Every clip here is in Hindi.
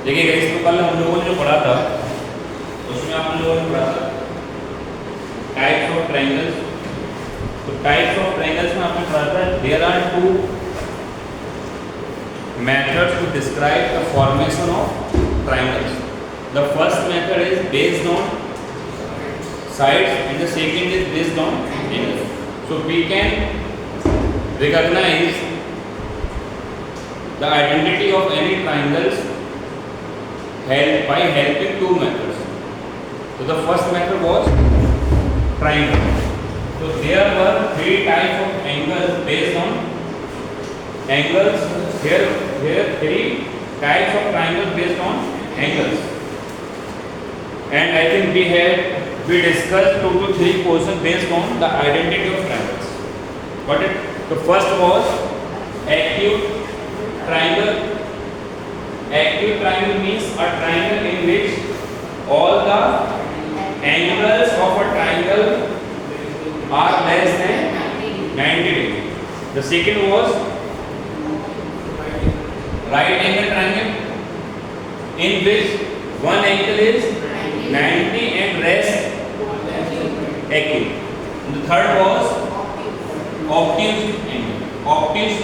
देखिएगा, इसको कल हम लोगों ने जो पढ़ा था उसमें आप लोगों ने पढ़ा था टाइप्स ऑफ ट्रायंगल्स। तो टाइप्स ऑफ ट्रायंगल्स में आपने पढ़ा था there are two methods to describe the formation of triangles. The first method is based on sides and the second is based on angles. So we can recognize the identity of any triangles by helping two methods. So the first method was triangle. So there were three types of angles based on angles. Here three types of triangles based on angles, and I think we discussed 2 to 3 questions based on the identity of triangles. Got it? The first was acute triangle. Acute triangle means a triangle in which all the angles of a triangle are less than 90 degrees. The second was right angle triangle in which one angle is 90 and rest acute. The third was obtuse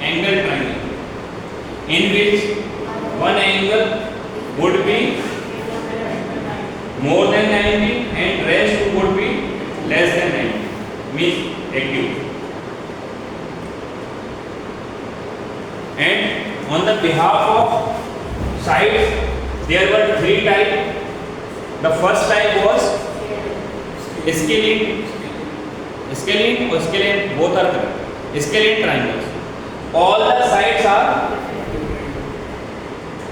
angle triangle in which one angle would be more than 90 and rest would be less than 90, means acute. And on the behalf of sides, there were three types. The first type was scalene. Scalene or scalene, both are correct. Scalene triangles. All the sides are,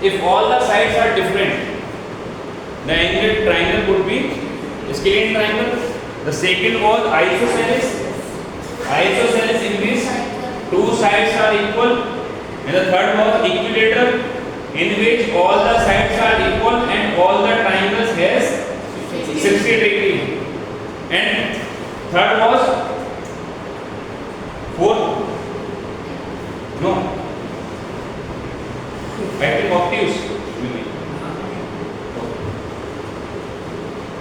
if all the sides are different, the angled triangle would be scalene triangle. The second was isosceles. Isosceles in which two sides are equal. And the third was equilateral, in which all the sides are equal and all the triangles has 60 degree. And third was I think obtuse.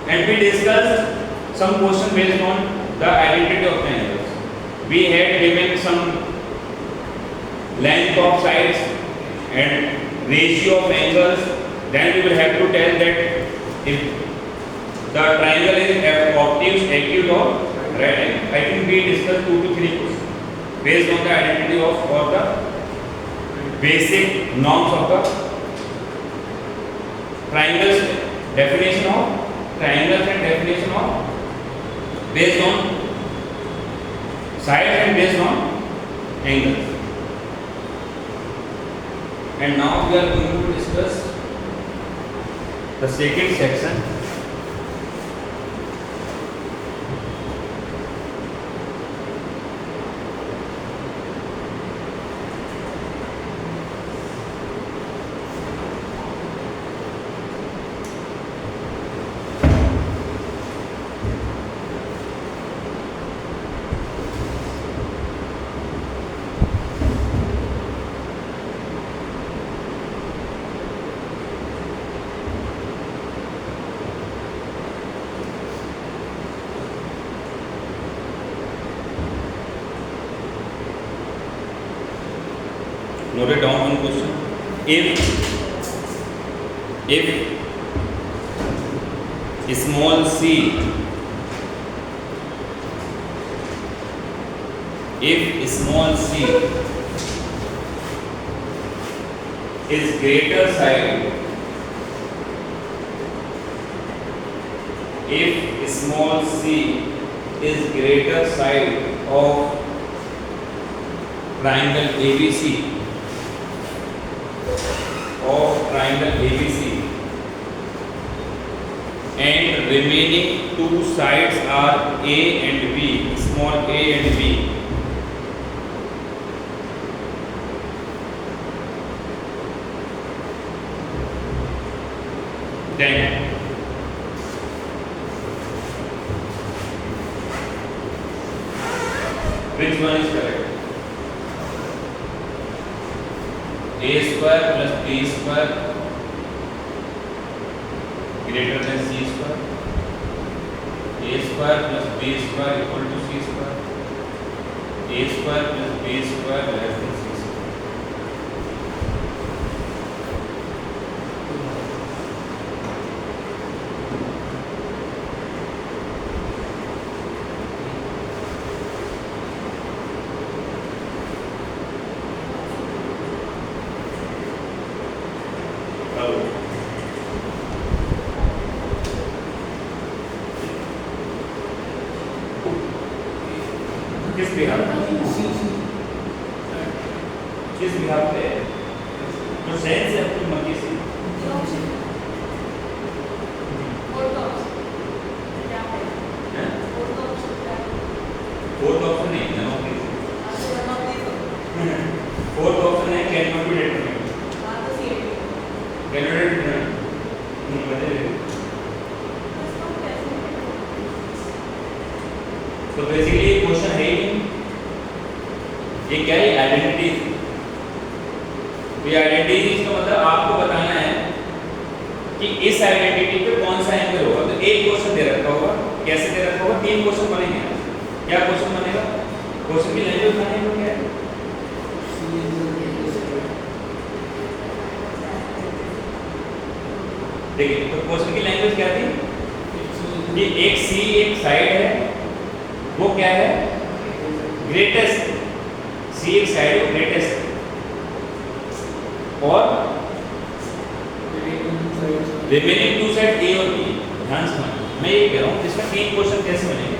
And we discussed some question based on the identity of the angles. We had given some length of sides and ratio of angles. Then we will have to tell that if the triangle is obtuse, acute or right angle. I think we discussed 2 to 3 questions based on the identity of or the basic norms of the triangles, definition of triangles and definition of based on sides and based on angles. And now we are going to discuss the second section. Note it down one question. If small c is greater side, if small c is greater side of triangle ABC, and remaining two sides are A and B, small a and b, then which one is correct? A square plus B square greater than C square, A square plus B square equal to C square, A square plus B square less than C square. किस बिहार पे जो सेंस है अपनी मर्जी से फोर्थ ऑप्शन नहीं है, फोर्थ ऑप्शन है can not be determined, can not determined नहीं बदले। तो बेसिकली क्वेश्चन है ही ये क्या है, आइडेंटिटी। ये आइडेंटिटी इसका मतलब आपको बताना है कि इस आइडेंटिटी पे कौन सा एंगल होगा। तो एक क्वेश्चन दे रखा होगा, कैसे दे रखा होगा, तीन क्वेश्चन बनेंगे। क्या क्वेश्चन बनेगा, क्वेश्चन की लैंग्वेज बनाने को क्या है, देखिए तो क्वेश्चन की लैंग्वेज क्या थी कि एक सी एक साइड है, वो क्या है ग्रेटेस्ट, सी एक साइड ग्रेटेस्ट, और रिमेनिंग टू साइड ए और बी। ध्यान से मैं ये कह रहा हूँ इसका तीन क्वेश्चन कैसे बनेंगे।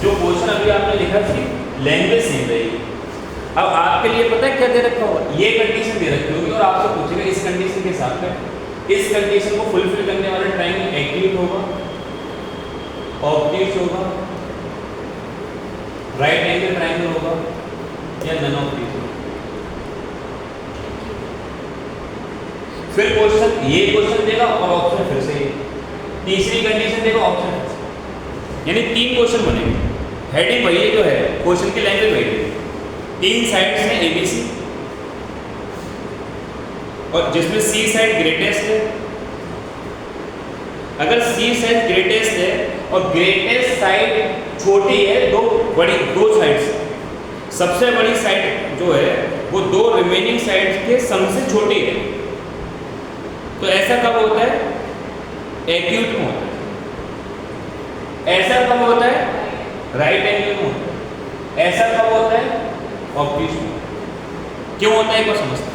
जो क्वेश्चन अभी आपने लिखा थी लैंग्वेज सेम रहेगी। अब आपके लिए पता है क्या दे रखा होगा, ये कंडीशन दे रखी होगी और आपसे पूछेगा इस कंडीशन के साथ में इस कंडीशन को फुलफिल करने वाला ट्रायंगल एक्यूट होगा, ऑब्ट्यूज होगा, राइट एंगल ट्रायंगल होगा या नन ऑफ दीज होगा। फिर क्वेश्चन ये क्वेश्चन देगा और ऑप्शन फिर से तीसरी कंडीशन देगा ऑप्शन, यानी तीन क्वेश्चन बनेंगे। हेडिंग वही जो है, क्वेश्चन की लैंग्वेज वही है, तीन साइड्स हैं एबीसी और जिसमें सी साइड ग्रेटेस्ट है। अगर सी साइड ग्रेटेस्ट है और ग्रेटेस्ट साइड छोटी है, दो साइड्स, सबसे बड़ी साइड जो है वो दो रिमेनिंग साइड्स के सम से छोटी है। तो ऐसा कब होता है, एक्यूट में होता है। ऐसा कब होता है, राइट एंगल में होता है। ऐसा कब होता है, ऑब्ट्यूज में। क्यों होता है, को समझते हैं।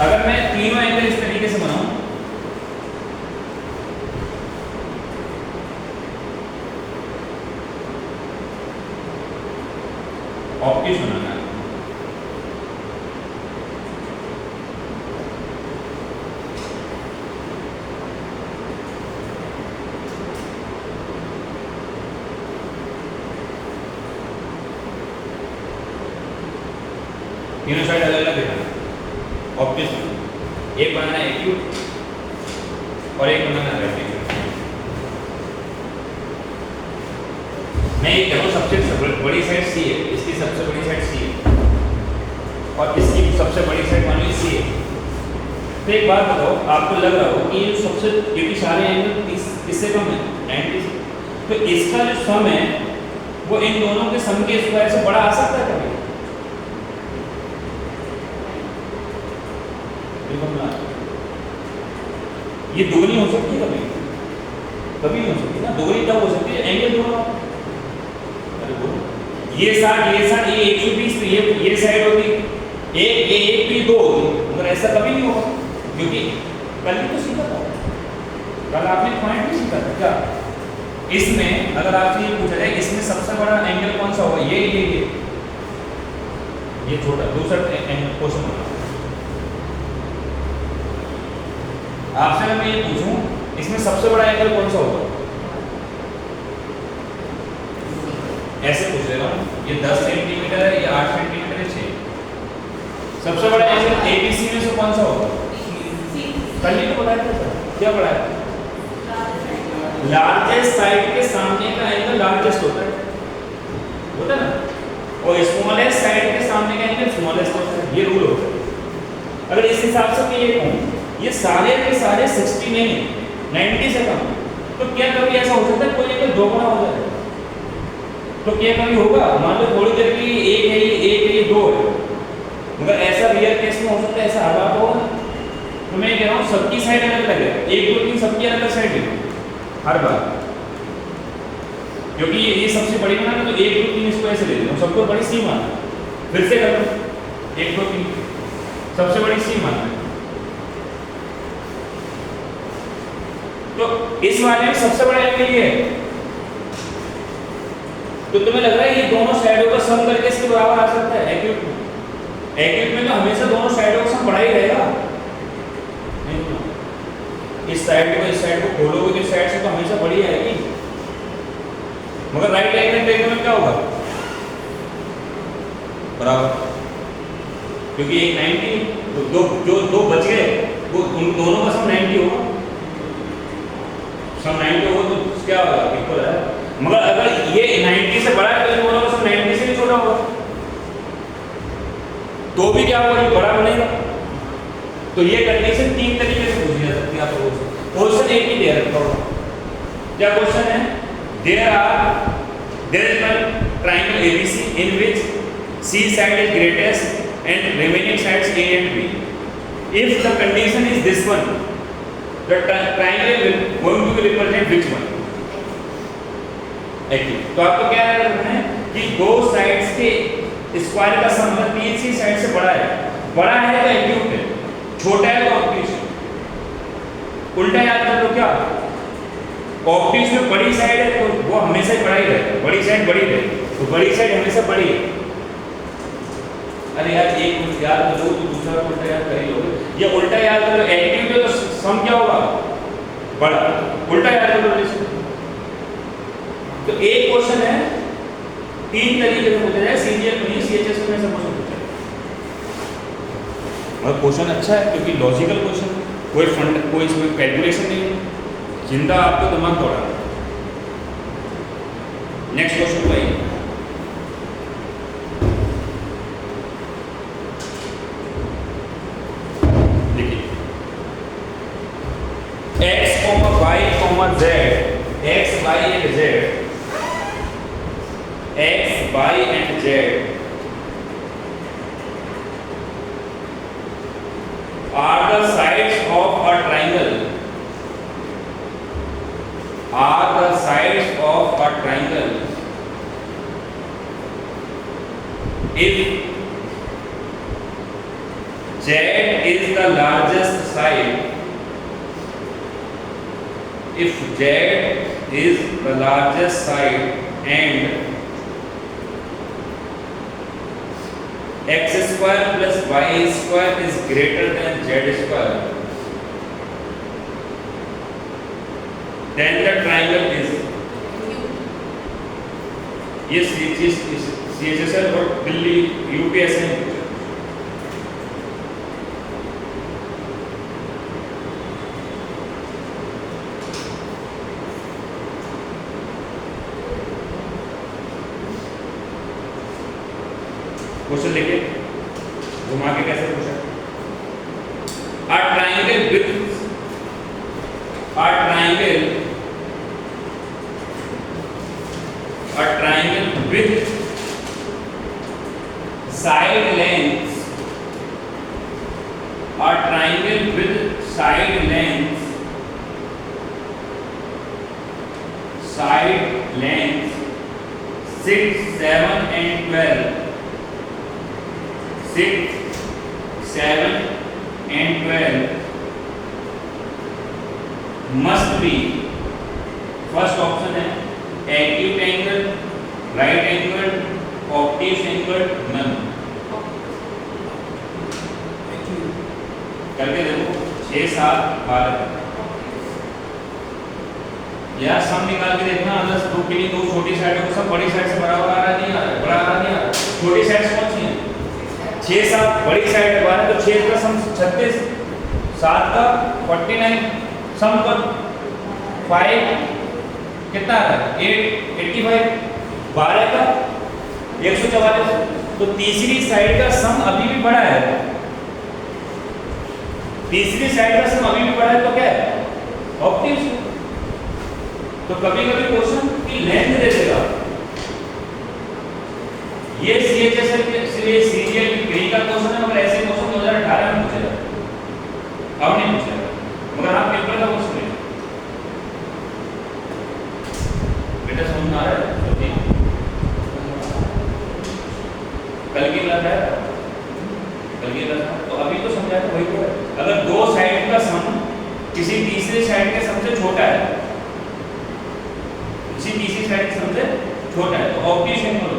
अगर मैं तीनों एंगल इस तरीके से बनाऊं, ऑब्ट्यूज बनाना है, तीनों साइड अलग अलग देना, ऑब्ट्यूज बनाना, एक बनाना है एक्यूट और एक बनाना है रेक्टेंगुलर। मैं ये कह रहा हूँ सबसे बड़ी साइड सी है, इसकी सबसे बड़ी साइड सी है और इसकी सबसे बड़ी साइड मान ली सी है। तो एक बात बताओ, आपको लग रहा हो कि ये सबसे, क्योंकि सारे एंगल इससे कम है एंड, तो इसका जो सम है वो इन दोनों के सम के स्क्वायर से बड़ा आ सकता है कभी? ये दोगुनी हो सकती है कभी? कभी नहीं हो सकती ना, दोगुनी तब हो सकती है एंगल दोनों। अरे बोलो, ये साइड ये 120, तो ये साइड होगी एक भी दो होगी, मगर ऐसा कभी नहीं होगा क्योंकि कल ही तो सीखा था, कल आपने पॉइंट भी सीखा था क्या। इसमें अगर आपसे ये पूछा जाए इसमें सबसे बड़ा एंगल कौन सा होगा, ये छोटा दूसरा एंगल क्वेश्चन होगा। आपसे मैं ये पूछूं इसमें सबसे बड़ा एंगल कौन सा होगा, ऐसे पूछ रहा हूँ, ये 10 सेंटीमीटर है, ये 8 सेंटीमीटर है, 6। सबसे बड़ा एंगल एबीसी में से कौन सा होगा? कल ही तो बताया था, क्या पढ़ाया? लार्जेस्ट साइड के सामने का एंगल लार्जेस्ट होता है ना, और स्मॉलेस्ट साइड के सामने का एंगल स्मॉलेस्ट होता है, ये रूल होता है। अगर इस हिसाब से मैं ये कहूँ ये सारे के सारे 60 नहीं है, 90 से कम। तो क्या कभी ऐसा हो सकता है कोई एक दोगुना हो जाए? तो क्या कभी होगा? मान लो थोड़ी देर के लिए एक है ये 2 है, मगर ऐसा रियल केस में हो सकता है, ऐसा हर बार होगा। तो मैं कह रहा हूँ सबकी साइड अलग अलग है, 1 2 3 सबकी अलग साइड है हर बार, क्योंकि ये सबसे बड़ी बना तो 1 2 3 इसको ऐसे ले लेता हूँ, सबको बड़ी सी मान, फिर से कर लो 1 2 3 सबसे बड़ी सी मान। तो इस वाले में सबसे बड़ा एंगल ये है, तो तुम्हें लग रहा है ये दोनों साइडों का सम करके इसके बराबर आ सकता है एक्यूट में? एक्यूट में तो हमेशा दोनों साइडों का सम बड़ा ही रहेगा, इस साइड को इस साइड को खोलोगे तो इस साइड से तो हमेशा बड़ी आएगी, मगर राइट एंगल ट्रायंगल में क्या होगा? बराबर, क्योंकि एक 90 तो दो बच गए, वो उन दोनों का सम 90 होगा, सम 90 होगा तो क्या होगा? इक्वल है। मगर अगर ये 90 से बड़ा है तो इन दोनों का सम 90 से भी छोटा होगा, तो भी क्या होगा? ये बड़ा बनेगा। तो ये कंडीशन 3 तरीके से पूछी जा सकती है आपको। क्वेश्चन एक ही दे रखा होगा, क्या क्वेश्चन है? there is one triangle ABC in which C side is greatest and remaining sides A and B. If the condition is this one, the triangle is going to represent which one? Acute. तो आपको क्या करना है कि दो साइड्स के स्क्वायर का सम तीसरी साइड से बड़ा है तो एक्यूट है, छोटा है तो ऑब्ट्यूज है। उल्टा याद कर लो, क्या ऑब्ट्यूज में बड़ी साइड है तो वो हमेशा ही बड़ा ही रहेगा, बड़ी साइड बड़ी रहेगी, तो बड़ी साइड हमेशा बड़ी है। अरे यार एक मिनट याद कर लो तो दूसरा उल्टा याद कर ही लोगे। ये उल्टा याद कर लो, एक्यूट में तो सम क्या होगा? बड़ा। उल्टा याद कर लो। तो एक क्वेश्चन है 3 तरीके से पूछा जाए, सीजीएल में नहीं सीएचएस में सब क्वेश्चन पूछा है। और क्वेश्चन अच्छा है क्योंकि लॉजिकल क्वेश्चन, कोई फंड कोई इसमें कैलकुलेशन नहीं है, जिंदा आपको दिमाग दौड़ा। नेक्स्ट क्वेश्चन भाई, देखिए x, y, z, x, y and z, x, y and z are the sides of a triangle, are the sides of a triangle if z is the largest side, if z is the largest side and x square plus y square is greater than z square, then the triangle is, yes CHSL और दिल्ली UPSC क्वेश्चन लिखे, घुमा के कैसे पूछा? A triangle with side lengths, a triangle with side lengths 6, 7 and 12, 6, 7 and 12 must be, first option है acute angle, right angle, obtuse angle, none. करके देखो 6, 7, 12 यार सम निकाल के देखना, अगर दो के लिए दो छोटी साइड को सब बड़ी साइड से बराबर आ रहा नहीं आ रहा, बड़ा आ रहा नहीं आ रहा, छोटी साइड से कौन सी है? 6, 7, बड़ी साइड है 12, तो 6 का सम 36, 7 का 49, सम कर 5 कितना आ रहा है? 8, 85, 12 का 144, तो तीसरी साइड का सम अभी भी बड़ा है, तीसरी साइड का सम अभी भी बड़ा है, तो क्या है? ऑब्ट्यूज। तो कभी कभी क्वेश्चन की लेंथ दे देगा, ये सीएचएसएल के सीरियल की ग्री का क्वेश्चन है, मगर ऐसे क्वेश्चन 2018 में पूछे जाते, अब नहीं पूछे जाते, मगर आप पेपर का क्वेश्चन है बेटा, समझ में आ रहा है? कल की क्लास है, कल की क्लास तो अभी तो समझाया था, वही तो है। अगर दो साइड का सम किसी तीसरे साइड के सम से छोटा है, किसी तीसरी साइड के सम से छोटा है, तो ऑब्ट्यूशन करो।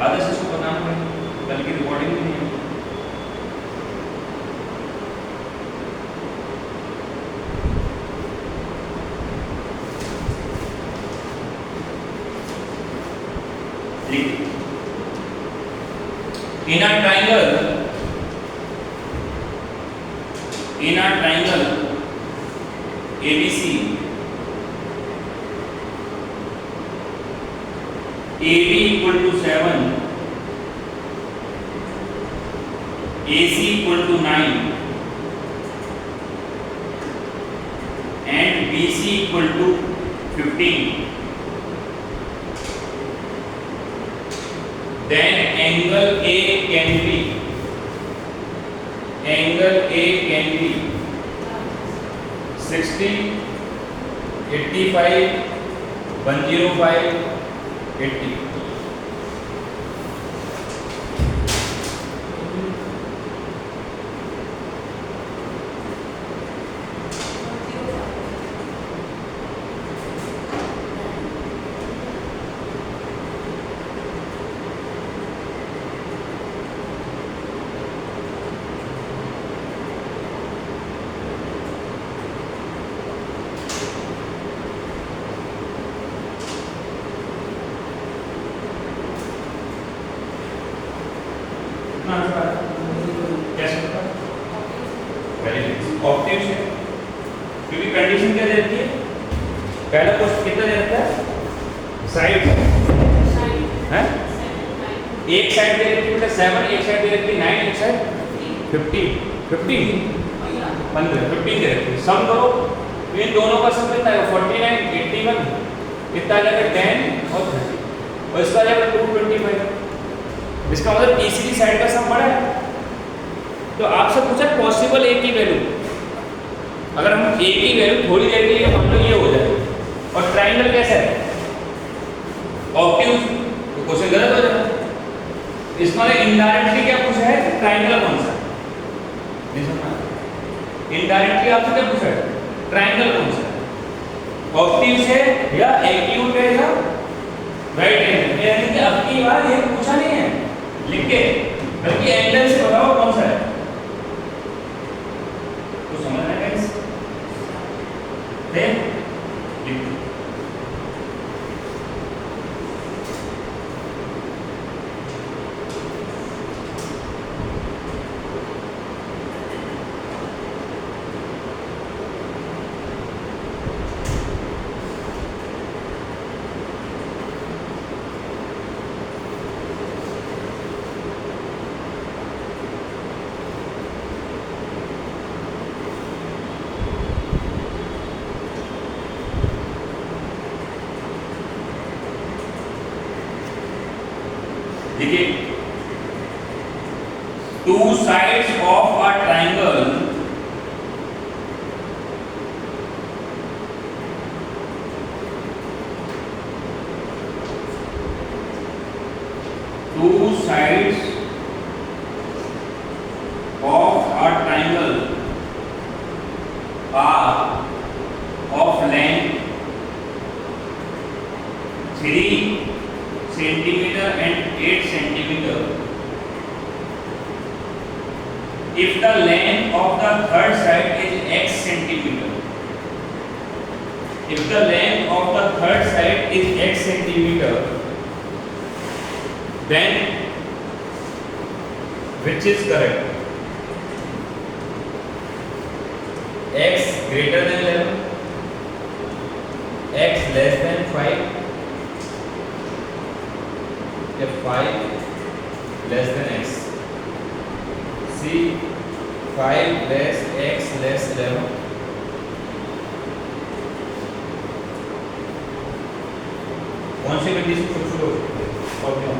आधा से इसको बनाना पड़ेगा, कल की रिकॉर्डिंग भी नहीं है। In a triangle ABC, AB equal to 7, AC equal to 9, and BC equal to 15. Then angle A can be 60, 85, 105, 80. Obtuse है, क्योंकि कंडीशन क्या देती है, पहला क्वेश्चन कितना दे रखा है, साइड है, एक साइड दे रखी है बेटा 7, एक साइड दे रखी है 9, एक साइड 15 15 दे रखी है। सम करो, इन दोनों का सम कितना है, 49 81 कितना आ जाएगा 10 और 30, और इसका आ जाएगा 225। इसका मतलब तीसरी साइड का सम बड़ा है। तो आपसे पूछा पॉसिबल ए की वैल्यू, अगर हम ए की वैल्यू थोड़ी देर के लिए मान लो ये हो जाए, और ट्राइंगल कैसा है, ऑब्ट्यूज, तो क्वेश्चन गलत हो जाएगा। इसमें इनडायरेक्टली क्या पूछा है, ट्राइंगल कौन सा, इनडायरेक्टली आपसे क्या पूछा है, ट्राइंगल कौन सा, ऑब्ट्यूज है या एक्यूट है या राइट एंगल। यानी कि अब की बार ये पूछा नहीं है लिख के, बल्कि एंगल से बताओ कौन सा है, तो समझना है गाइस। देन देखिए, two sides of a triangle are of length 3 centimeter and 8 centimeter. If the length of the third side is x centimeter, if the length of the third side is x centimeter, then which is correct? X greater than 11, x less than 5, या 5 less than x. C 5 less x less 11। कौन सी कंडीशन सबसे हो सकती है और क्यों?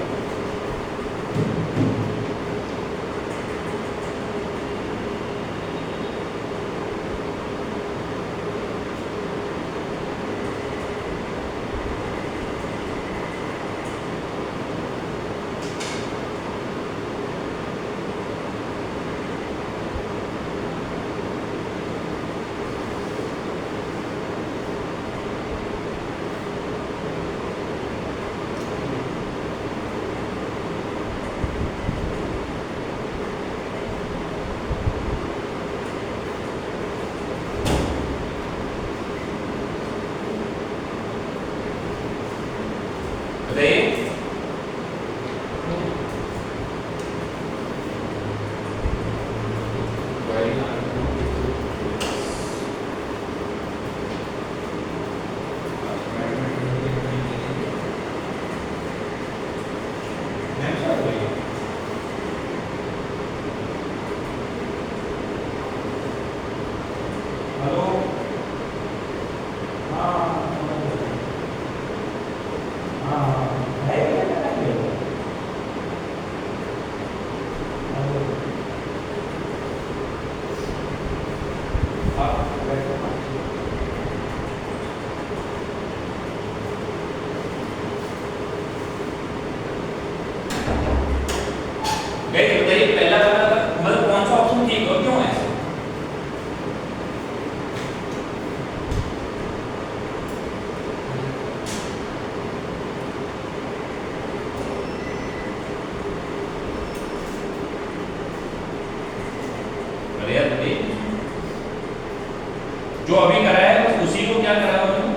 जो अभी करा है बस उसी को क्या करा उन्होंने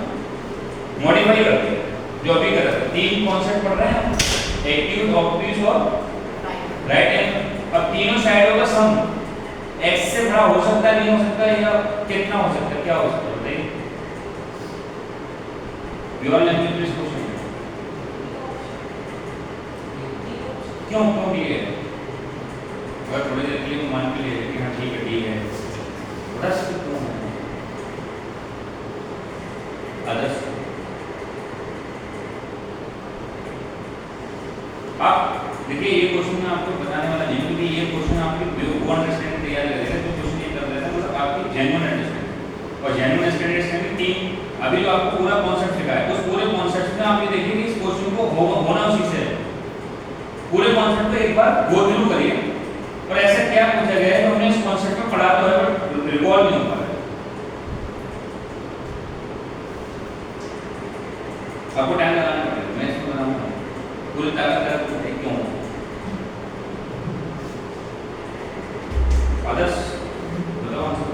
मॉडिफाई कर दिया। जो अभी करा था तीन कॉन्सेप्ट पढ़ रहे हैं हम, एक्यूट, ऑब्ट्यूज और राइट एंगल। अब तीनों साइडों का सम x से बड़ा हो सकता है, नहीं हो सकता है, या कितना हो सकता है, क्या हो सकता है बताइए। योर लैंग्वेज में इसको सुनिए क्यों क्यों दिए अगर थोड़ी देर के लिए मान के लिए कि हाँ ठीक है ठीक है बड़ा क्यों है अदर्स। आप देखिए ये क्वेश्चन मैं आपको बताने वाला नहीं क्योंकि ये क्वेश्चन आपकी वो अंडरस्टैंडिंग तैयार करेगा जो क्वेश्चन ये कर रहा है मतलब आपकी जेन्युइन अंडरस्टैंडिंग। और जेन्युइन अंडरस्टैंडिंग तीन अभी जो आपको पूरा कॉन्सेप्ट सिखाया है उस पूरे कॉन्सेप्ट में आप ये देखिए कि इस क्वेश्चन को होना उसी से है। पूरे कॉन्सेप्ट को एक बार गो थ्रू करिए और ऐसा क्या पूछा गया है हमने इस कॉन्सेप्ट में पढ़ा तो है बट रिकॉल नहीं हो पा रहा है। आपको टाइम लगाना पड़ेगा, मैं इसको बनाऊंगा पूरी ताकत लगा क्यों आदर्श बताओ आंसर।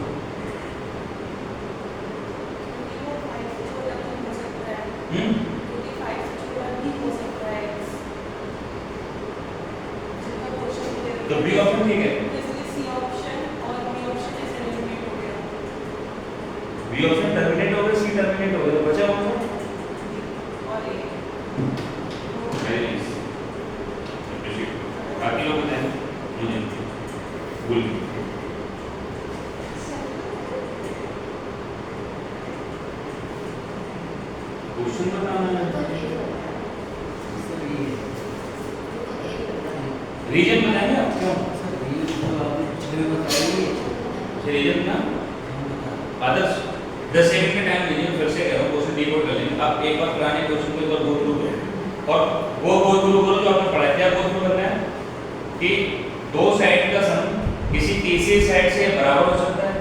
तो बी ऑप्शन ठीक है, बी ऑप्शन टर्मिनेट हो गया, सी टर्मिनेट हो गया, बचा कौन सा? बाकी लोग बताएं मुझे भूल क्वेश्चन बताना रीजन बताएंगे आप क्यों रीजन ना आदर्श 10 सेकंड का टाइम लीजिए फिर से करो क्वेश्चन डिकोड कर लेंगे। आप एक बार पुराने क्वेश्चन को एक बार गो थ्रू करो और वो गो थ्रू करो जो आपने पढ़ा है। क्या गो थ्रू करना है कि दो साइड का सम किसी तीसरी साइड से बराबर हो सकता है,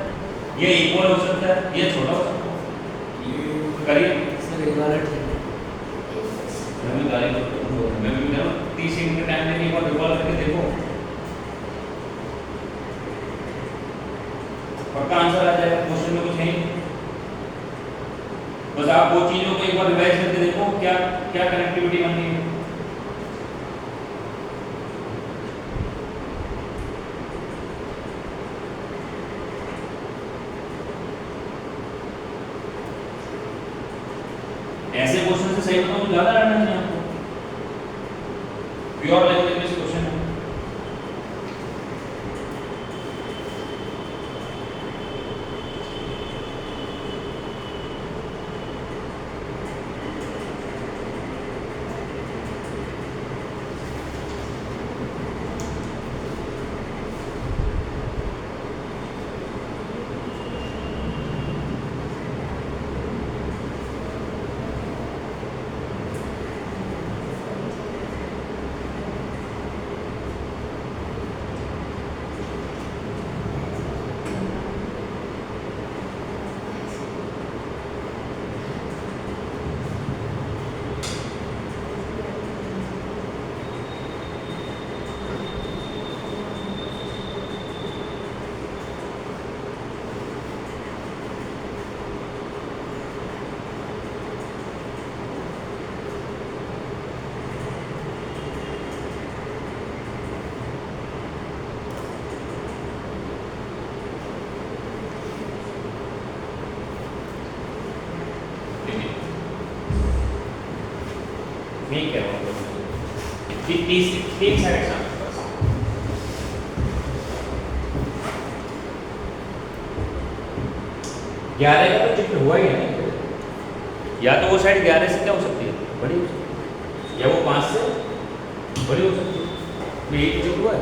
ये इक्वल हो सकता है, ये छोटा हो सकता है। करिए सर एक बार मैं भी कह रहा हूँ 30 सेकंड का टाइम लेके एक बार रिकॉल करके देखो पक्का आंसर आ जाएगा। क्वेश्चन में कुछ नहीं, बस आप वो चीजों को एक बार रिवाइज करके देखो क्या क्या कनेक्टिविटी बन रही है। ऐसे क्वेश्चन से सही बताऊं तो ज्यादा रहना चाहिए आपको। प्योर लैंग्वेज में क्वेश्चन है मैं कह रहा हूँ कि तीन साइड है आपके पास। ग्यारह का तो चित्र हुआ ही है ना, या तो वो साइड 11 से क्या हो सकती है, बड़ी हो सकती है, या वो 5 से बड़ी हो सकती है। तो ये चित्र हुआ है,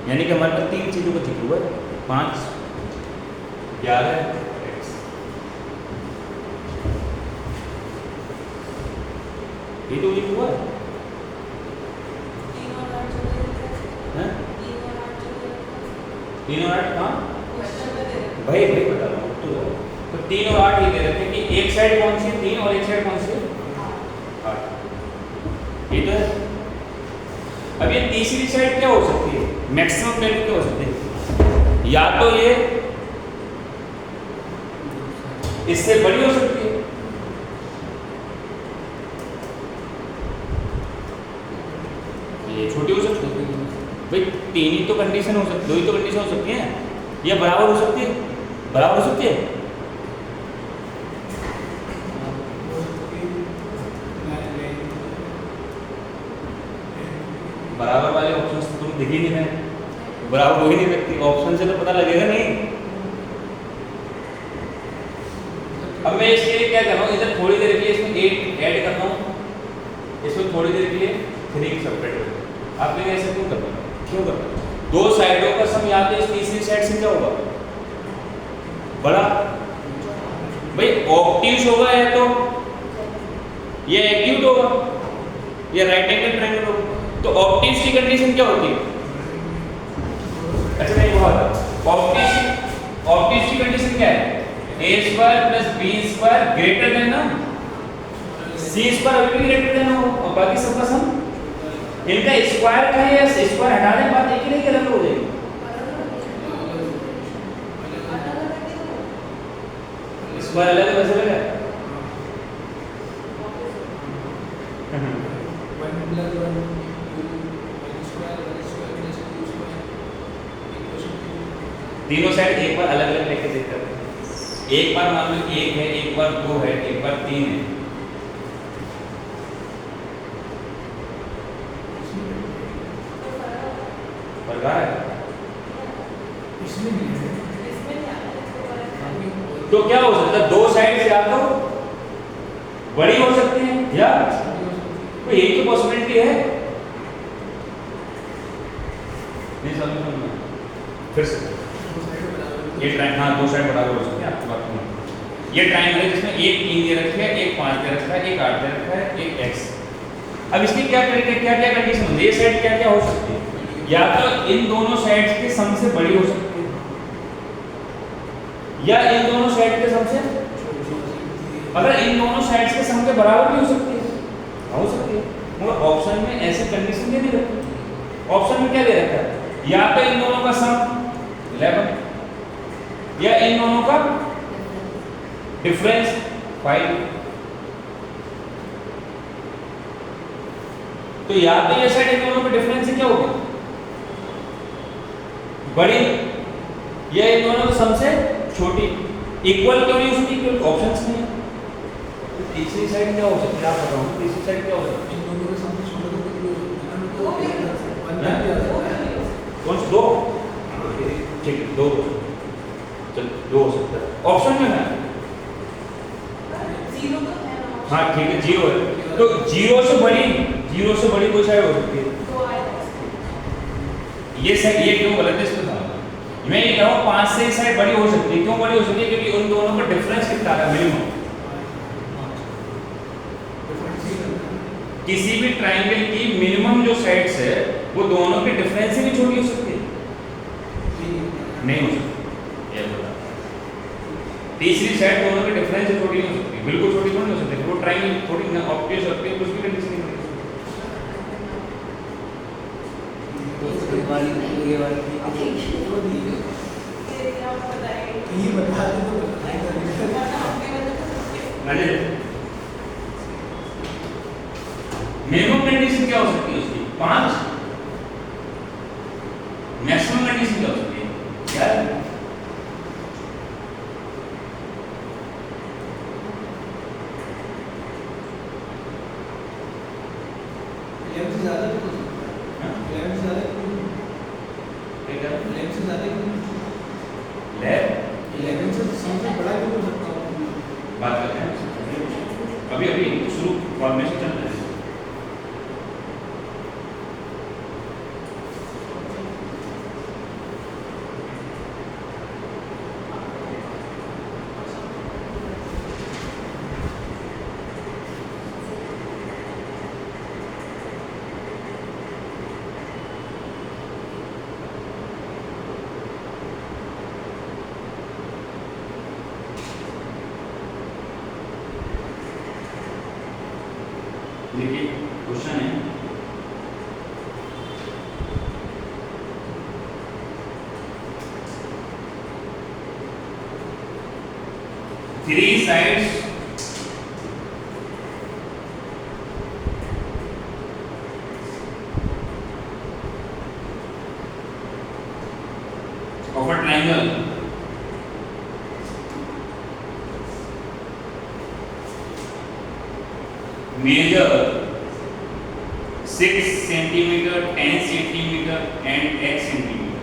यानी कि हमारे पास तीन चीज़ों का चित्र हुआ है, 5, 11 x। ये तो चित्र हुआ है। हैं? 3 और 8 कहाँ? भाई बता रहा हूँ तो 3 और 8 ये दे रखे हैं कि एक साइड कौन सी है 3 और एक साइड कौन सी है 8। ये तो है। अब ये तीसरी साइड क्या हो सकती है, मैक्सिमम वैल्यू क्या हो सकती है, या तो ये इससे बड़ी हो सकती है, ये छोटी हो सकती है। भाई तीन ही तो कंडीशन हो सकती, दो ही तो कंडीशन हो सकती है, ये बराबर हो सकती है, बराबर हो सकती है। बराबर वाले ऑप्शन तो तुम दिख ही नहीं रहे, बराबर हो ही नहीं सकती, ऑप्शन से तो पता लगेगा नहीं। अब मैं इसके लिए क्या कर रहा हूँ, इधर थोड़ी देर के लिए इसमें 8 ऐड करता हूँ, इसमें थोड़ी देर के लिए 3 सेपरेट हो जाए। आप लोग ऐसे क्यों कर रहे हो, क्यों कर रहे हो? दो साइडों का सम या तो इस तीसरी साइड से क्या होगा, बड़ा। भाई ऑब्ट्यूज होगा या तो ये एक्यूट होगा, ये राइट एंगल ट्रायंगल होगा। तो ऑब्ट्यूज की कंडीशन क्या होती है, अच्छा नहीं बहुत ऑब्ट्यूज की कंडीशन क्या है, a² + b² ग्रेटर देन ना c² अभी भी ग्रेटर देन हो, और बाकी सबका सम इनका स्क्वायर का है, या स्क्वायर हटा दें, बात एक ही नहीं अलग हो जाएगी। स्क्वायर अलग है वैसे लगा तीनों साइड एक बार अलग अलग लेके देखते हैं, एक बार मान लो 1 है, एक बार 2 है, एक बार 3 है। तो क्या हो सकता है, दो साइड से या तो बड़ी हो सकती है या तो यही तो पॉसिबिलिटी है। नहीं समझ फिर से ये ट्रायंगल, हाँ दो साइड बराबर हो सकते हैं, आपकी बात सुनो। ये ट्रायंगल है जिसमें एक 3 दे रखा है, एक 5 दे रखा है, एक 8 दे रखा है, एक x। अब इसकी क्या कंडीशन होती है, ये साइड क्या क्या हो सकती है, या तो इन दोनों साइड्स के सम से बड़ी हो सकती है, या इन दोनों साइड के सम से, अगर इन दोनों साइड्स के सम के बराबर भी हो सकती है, हो सकती है। मगर ऑप्शन में ऐसी कंडीशन नहीं दे रखी। ऑप्शन में क्या दे रखा है, या तो इन दोनों का सम 11, या इन दोनों का डिफरेंस 5। तो या तो ये साइड इन दोनों का डिफरेंस से क्या होगी, बड़ी, या इन दोनों के सम से छोटी। इक्वल क्यों नहीं हो सकती, क्योंकि ऑप्शंस नहीं है। तो तीसरी साइड क्या हो सकती है, आप बताओ तीसरी साइड क्या हो सकती है, कौन सी, दो, ठीक है दो, चल दो हो सकता है ऑप्शन में है, हाँ ठीक है 0 है, तो 0 से बड़ी कोई साइड हो सकती है। ये साइड ये क्यों गलत है, इसको समझो। मैं ये कह रहा हूँ 5 से साइड बड़ी हो सकती है, क्यों बड़ी हो सकती है, क्योंकि उन दोनों का डिफरेंस कितना है, मिनिमम। किसी भी ट्रायंगल की मिनिमम जो साइड्स है वो दोनों के डिफरेंस से भी छोटी हो सकती है, नहीं हो सकती, ये बता। तीसरी साइड दोनों के डिफरेंस से छोटी नहीं हो सकती, बिल्कुल छोटी नहीं हो सकती, वो ट्रायंगल थोड़ी ना ऑब्वियस होती है, कुछ भी कंडीशन नहीं हो सकती। मिनिमम कंडीशन क्या हो सकती है उसकी 5, मैक्सिमम कंडीशन क्या हो सकती है यार, 11 से ज़्यादा भी हो सकता है। 11 से ज़्यादा क्यों? ठीक है 11 से ज़्यादा क्यों? लैब 11 से सबसे बड़ा क्यों हो सकता हूँ? बात करते हैं अभी अभी शुरू फॉर्मेशन चल रहा है देखिए क्वेश्चन है three sides of a triangle measure 6 centimeter, 10 centimeter and 8 centimeter.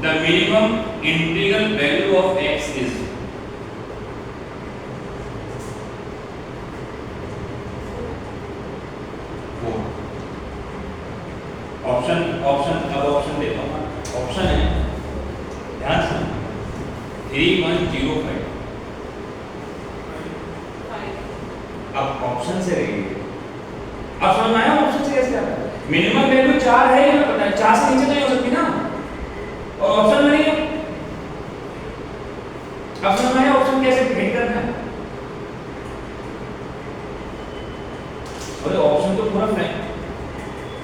The minimum integral value of x is option देता हूँ ऑप्शन है ध्यान से 3105 अब ऑप्शन से रही अब समझ में आया ऑप्शन से कैसे आता है मिनिमम वैल्यू 4 है ये पता है 4 से नीचे तो नहीं हो सकती ना और ऑप्शन में नहीं है अब समझ में आया ऑप्शन कैसे फिट करना है और ऑप्शन तो पूरा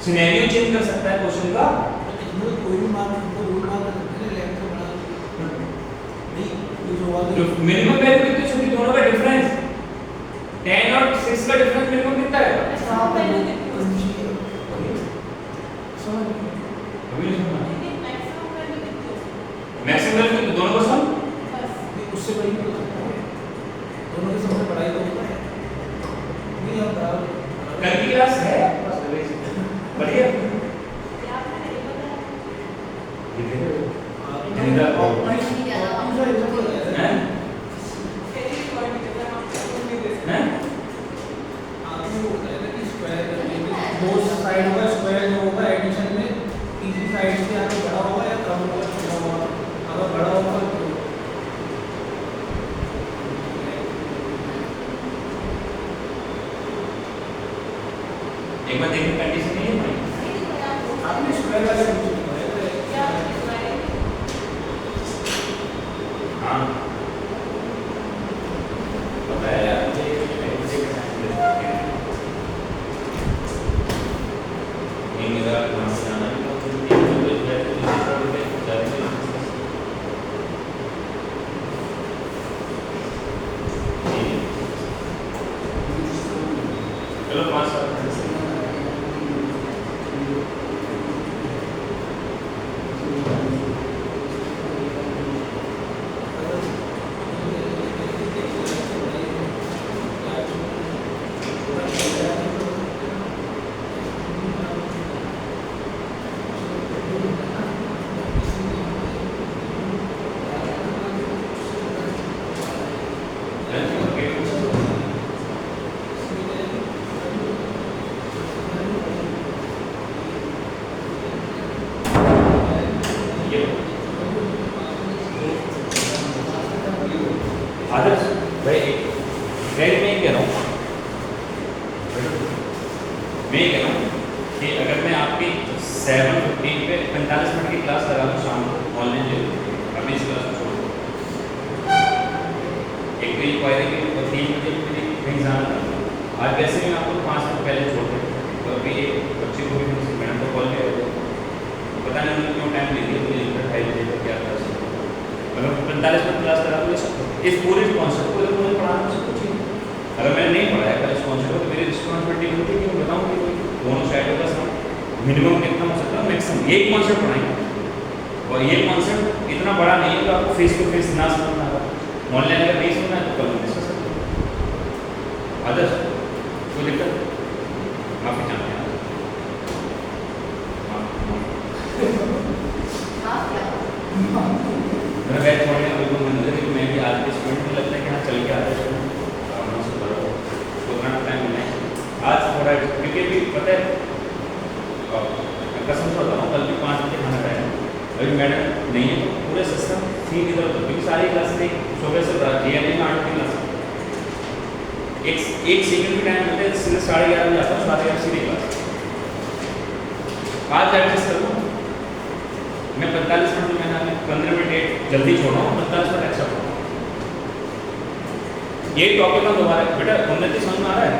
सिनेरियो चेंज कर सकता है क्वेश्चन का इसमें कोई भी मान को रूल मान कर सकते हैं 11 से बड़ा नहीं ये जो वाला तो मिनिमम वैल्यू कितनी छोटी दोनों का डिफरेंस 10 और 6 का डिफरेंस मिनिमम कितना है मैक्सिमम वैल्यू दोनों का सम उससे बड़ी हो सकता है दोनों के सबसे बड़ा ही तो होता है नहीं हम बराबर कल की क्लास है बढ़िया साइड होगा स्क्वायर जो होगा एडिशन में तीसरी साइड से आगे बड़ा होगा या कम होगा छोटा होगा अगर बड़ा होगा तो एक बार देखिए कंडीशन नहीं है भाई आपने स्क्वायर वाला पूछा हाँ पता है यार ये मेरा काम से आना है चलो 5 साल आदर्श भाई मैं कह रहा हूँ कि अगर मैं आपकी 7:15 पे 45 मिनट की क्लास लगा दूँ शाम को ऑनलाइन ले लूँ अभी इस क्लास को छोड़ दो एक तो ये क्वारी की 3 बजे मेरी कहीं जाना था आज वैसे मैं आपको 5 मिनट पहले छोड़ दें तो अभी एक बच्चे को भी मैडम को कॉल किया पता नहीं उन्होंने क्यों टाइम ले लिया मुझे लिखकर 2:30 बजे तक क्या था अगर 45 मिनट क्लास करा तो इस पूरे कॉन्सेप्ट को अगर मुझे पढ़ाना मुझे कुछ अगर मैंने नहीं पढ़ाया कल इस कॉन्सेप्ट को तो मेरी रिस्पॉन्सिबिलिटी होती है कि मैं बताऊँ कि दोनों साइडों का सम मिनिमम कितना हो सकता है मैक्सिमम एक कॉन्सेप्ट पढ़ाएंगे और ये कॉन्सेप्ट इतना बड़ा नहीं है तो आपको फेस टू फेस ना समझना होगा ऑनलाइन अगर नहीं समझना है तो कल डिस्कस राइट, क्योंकि अभी पता है कसम से बता रहा हूँ, कल भी 5 बजे खाना खाया, अभी मैडम नहीं है तो पूरे सिस्टम ठीक इधर उधर, क्योंकि सारी क्लास नहीं सुबह से ये नहीं 8 की क्लास, एक सेकंड भी टाइम होता है, सीधे 11:30 बजे आता हूँ, 11:30 सीधे क्लास। आज एडजस्ट कर लूँ मैं 45 मिनट में, मैंने 15 मिनट जल्दी छोड़ा हूँ, 45 मिनट एक्स्ट्रा छोड़ा। यही टॉपिक हम दोबारा बेटा उन्नति समझ में आ रहा है,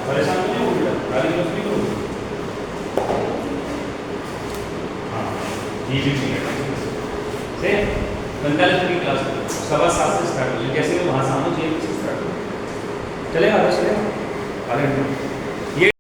परेशान नहीं हो बेटा, गाली दोस्त नहीं करो। हाँ ये भी ठीक है, से 45 मिनट की क्लास 7:15 से स्टार्ट हो, जैसे मैं वहाँ से आऊँ 6 से स्टार्ट हो, चलेगा आधा चलेगा आधे घंटे।